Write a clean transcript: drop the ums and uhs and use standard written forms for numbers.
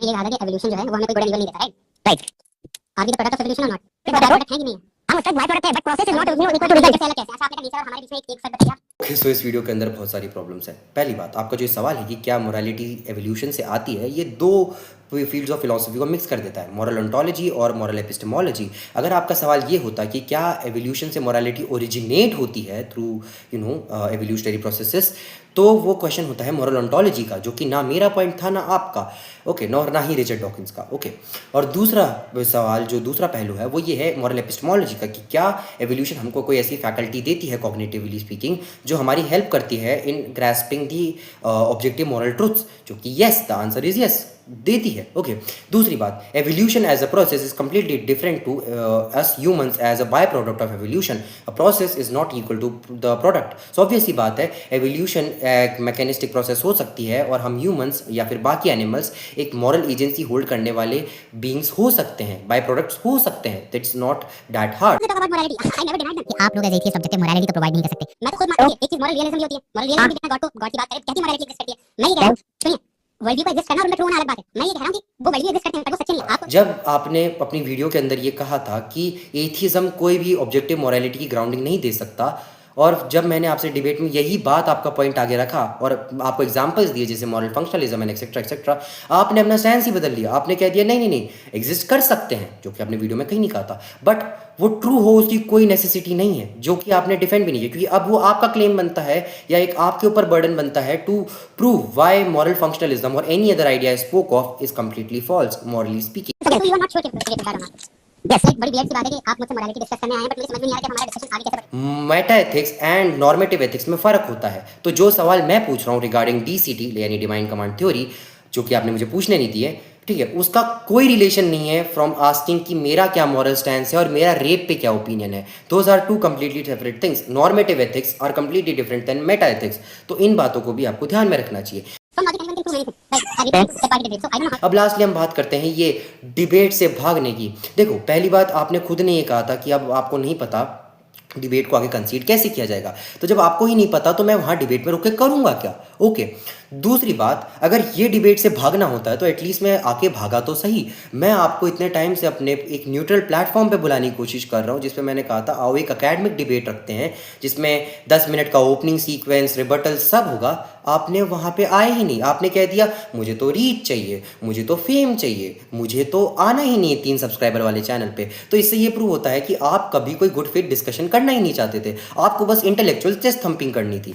ये कहा था कि एवोल्यूशन जो है वो हमें कोई गुड एनिमल नहीं देता, right? Are we the product of evolution or not? Product है कि नहीं है? हम उसका बाय प्रोडक्ट है, but process is not equal to result. कैसे अच्छा आपने नेचर और हमारे बीच में एक साथ बताइए। ओके, सो इस वीडियो के अंदर बहुत सारी प्रॉब्लम्स हैं। पहली बात, आपका जो सवाल है कि क्या मोरालिटी एवोल्यूशन से आती है, ये दो फील्ड्स ऑफ फिलॉसफी को मिक्स कर देता है, मॉरल ओंटोलॉजी और मॉरल एपिस्टेमोलॉजी। अगर आपका सवाल ये होता कि क्या एवोल्यूशन से मोरालिटी ओरिजिनेट होती है थ्रू एवोल्यूशनरी प्रोसेसेस, तो वो क्वेश्चन होता है मॉरल ओंटोलॉजी का, जो कि ना मेरा पॉइंट था ना आपका, ओके, ना ही रिचर्ड डॉकिंस का, ओके। और दूसरा सवाल, जो दूसरा पहलू है, वो ये है मॉरल एपिस्टेमोलॉजी का, कि क्या एवोल्यूशन हमको कोई ऐसी फैकल्टी देती है कॉग्निटिवली स्पीकिंग जो हमारी हेल्प करती है in grasping the objective moral truths, जो कि yes, the answer is yes, देती है, ओके। दूसरी बात, evolution as a process is completely different to us humans as a by product of evolution. A process is not equal to the product. So obvious सी बात है, evolution एक mechanistic process हो सकती है और हम ह्यूमंस या फिर बाकी एनिमल्स एक मॉरल एजेंसी होल्ड करने वाले बींग्स हो सकते हैं, बाय प्रोडक्ट्स हो सकते हैं। That's not that hard. आप लोग एज एथियस्ट सब्जेक्ट में मोरालिटी तो प्रोवाइड नहीं कर सकते। मैं तो खुद मानता हूं एक चीज मॉरल रियलिज्म भी होती है। मॉरल रियलिज्म भी बिना गॉड की बात करे कहती मॉरलिटी एग्जिस्ट करती है। मैं ये कह रहा हूं, सुनिए, वर्ल्ड व्यू को एग्जिस्ट करना और उनमें ट्रू होना अलग बात है। मैं ये कह रहा हूं कि वो वर्ल्ड व्यू एग्जिस्ट करते हैं पर वो सच्चे नहीं है। आप जब आपने अपनी वीडियो के अंदर ये कहा था कि एथिज्म कोई भी ऑब्जेक्टिव मोरालिटी की ग्राउंडिंग नहीं दे सकता, और जब मैंने आपसे डिबेट में यही बात, आपका पॉइंट आगे रखा और आपको एग्जांपल्स दिए जैसे moral functionalism and etcetera etcetera, आपने अपना स्टैंस ही बदल लिया। आपने कह दिया नहीं नहीं नहीं, एग्जिस्ट कर सकते हैं, जो कि आपने वीडियो में कहीं नहीं कहा था, बट वो ट्रू हो उसकी कोई नेसेसिटी नहीं है, जो कि आपने डिफेंड भी नहीं किया, क्योंकि अब वो आपका क्लेम बनता है या एक आपके ऊपर बर्डन बनता है to prove why moral functionalism और any other idea spoke of is completely false morally speaking. You are not sure कि यस, एक बड़ी वियर्ड सी बात है कि आप मुझसे मोरालिटी डिस्कस करने आए हैं, बट मुझे समझ में नहीं आ रहा कि हमारा डिस्कशन आगे कैसे बढ़े। Meta ethics and normative ethics में फ़र्क होता है। तो जो सवाल मैं पूछ रहा हूँ रिगार्डिंग डीसीटी यानी डिवाइन कमांड थ्योरी, जो कि आपने मुझे पूछने नहीं दिए, ठीक है, उसका कोई रिलेशन नहीं है फ्रॉम आस्किंग कि मेरा क्या मॉरल स्टैंस है और मेरा रेप पे क्या ओपिनियन है। Those are two completely separate things. Normative ethics are completely different than meta ethics. तो इन बातों को भी आपको ध्यान में रखना चाहिए। अब लास्टली हम बात करते हैं ये डिबेट से भागने की। देखो, पहली बात, आपने खुद ने ये कहा था कि अब आपको नहीं पता डिबेट को आगे कंसीड कैसे किया जाएगा। तो जब आपको ही नहीं पता तो मैं वहाँ डिबेट में रुक के करूँगा क्या? ओके। दूसरी बात, अगर ये डिबेट से भागना होता है तो एटलीस्ट मैं आके भागा तो सही। मैं आपको इतने टाइम से अपने एक न्यूट्रल प्लेटफॉर्म पे बुलाने की कोशिश कर रहा हूँ, जिसमें मैंने कहा था आओ एक एकेडमिक डिबेट रखते हैं, जिसमें 10 मिनट का ओपनिंग सीक्वेंस, रिबटल सब होगा। आपने वहाँ पे आए ही नहीं। आपने कह दिया मुझे तो रीच चाहिए, मुझे तो फेम चाहिए, मुझे तो आना ही नहीं है 3 सब्सक्राइबर वाले चैनल पे। तो इससे ये प्रूव होता है कि आप कभी कोई गुड फिट डिस्कशन करना ही नहीं चाहते थे, आपको बस इंटेलेक्चुअल चेस्ट थंपिंग करनी थी।